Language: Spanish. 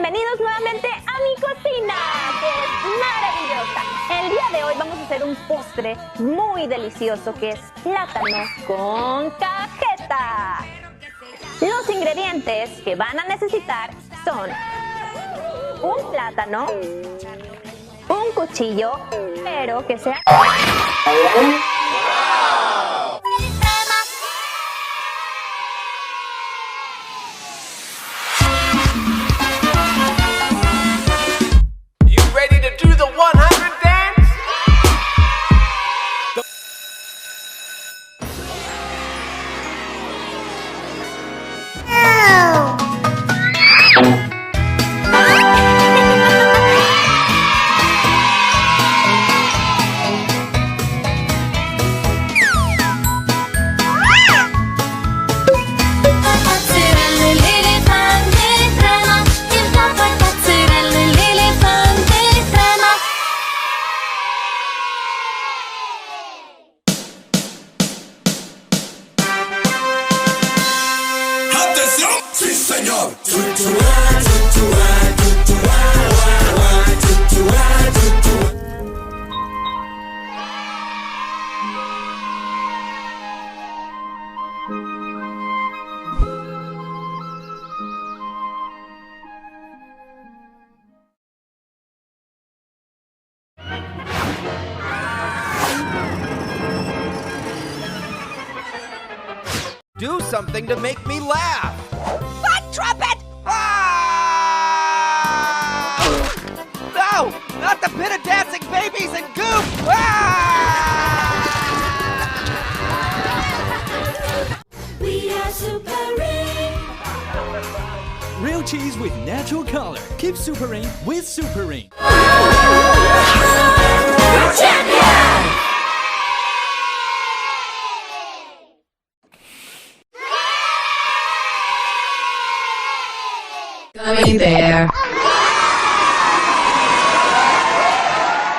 bienvenidos nuevamente a mi cocina, que es maravillosa. El día de hoy vamos a hacer un postre muy delicioso que es plátano con cajeta. Los ingredientes que van a necesitar son un plátano, un cuchillo, pero que sea... ¡Sí, señor! Do something to make me laugh! What trumpet? Ah! No! Not the pit of dancing babies and goop! Ah! We are Super Ring. Real cheese with natural color. Keep Super Ring with Super Ring. Champion! Coming there.